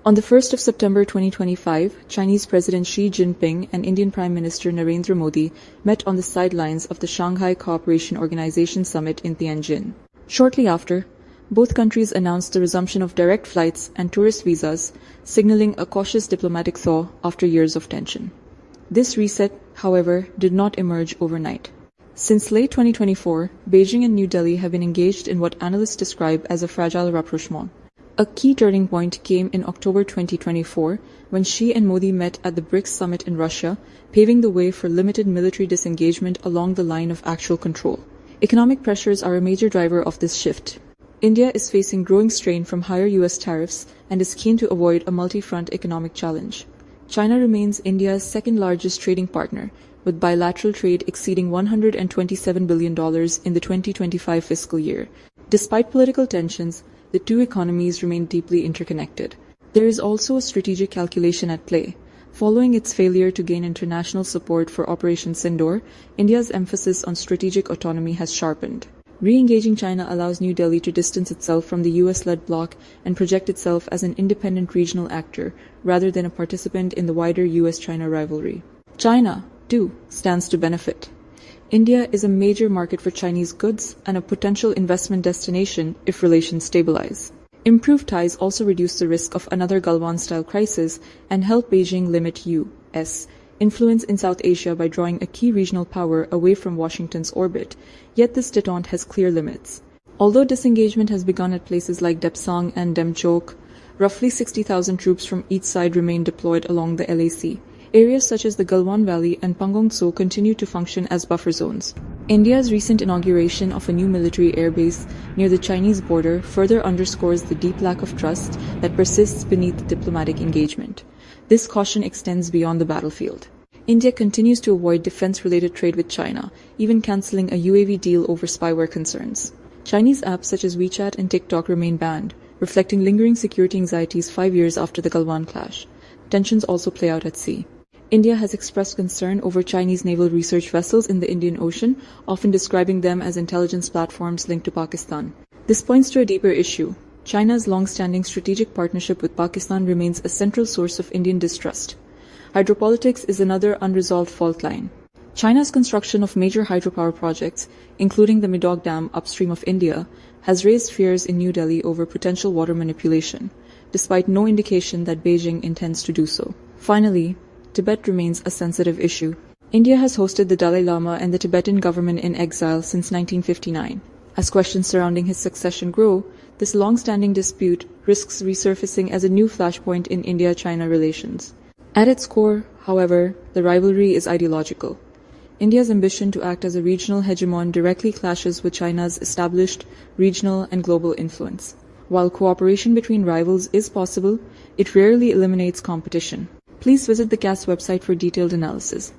On the 1st of September 2025, Chinese President Xi Jinping and Indian Prime Minister Narendra Modi met on the sidelines of the Shanghai Cooperation Organization Summit in Tianjin. Shortly after, both countries announced the resumption of direct flights and tourist visas, signaling a cautious diplomatic thaw after years of tension. This reset, however, did not emerge overnight. Since late 2024, Beijing and New Delhi have been engaged in what analysts describe as a fragile rapprochement. A key turning point came in October 2024 when Xi and Modi met at the BRICS summit in Russia, paving the way for limited military disengagement along the line of actual control. Economic pressures are a major driver of this shift. India is facing growing strain from higher US tariffs and is keen to avoid a multi-front economic challenge. China remains India's second-largest trading partner, with bilateral trade exceeding $127 billion in the 2025 fiscal year. Despite political tensions, the two economies remain deeply interconnected. There is also a strategic calculation at play. Following its failure to gain international support for Operation Sindoor, India's emphasis on strategic autonomy has sharpened. Re-engaging China allows New Delhi to distance itself from the US-led bloc and project itself as an independent regional actor, rather than a participant in the wider US-China rivalry. China, too, stands to benefit. India is a major market for Chinese goods and a potential investment destination if relations stabilize. Improved ties also reduce the risk of another Galwan-style crisis and help Beijing limit U.S. influence in South Asia by drawing a key regional power away from Washington's orbit, yet this détente has clear limits. Although disengagement has begun at places like Depsang and Demchok, roughly 60,000 troops from each side remain deployed along the LAC. Areas such as the Galwan Valley and Pangong Tso continue to function as buffer zones. India's recent inauguration of a new military airbase near the Chinese border further underscores the deep lack of trust that persists beneath diplomatic engagement. This caution extends beyond the battlefield. India continues to avoid defense-related trade with China, even cancelling a UAV deal over spyware concerns. Chinese apps such as WeChat and TikTok remain banned, reflecting lingering security anxieties 5 years after the Galwan clash. Tensions also play out at sea. India has expressed concern over Chinese naval research vessels in the Indian Ocean, often describing them as intelligence platforms linked to Pakistan. This points to a deeper issue. China's long-standing strategic partnership with Pakistan remains a central source of Indian distrust. Hydropolitics is another unresolved fault line. China's construction of major hydropower projects, including the Midog Dam upstream of India, has raised fears in New Delhi over potential water manipulation, despite no indication that Beijing intends to do so. Finally, Tibet remains a sensitive issue. India has hosted the Dalai Lama and the Tibetan government in exile since 1959. As questions surrounding his succession grow, this long-standing dispute risks resurfacing as a new flashpoint in India-China relations. At its core, however, the rivalry is ideological. India's ambition to act as a regional hegemon directly clashes with China's established regional and global influence. While cooperation between rivals is possible, it rarely eliminates competition. Please visit the CASS website for detailed analysis.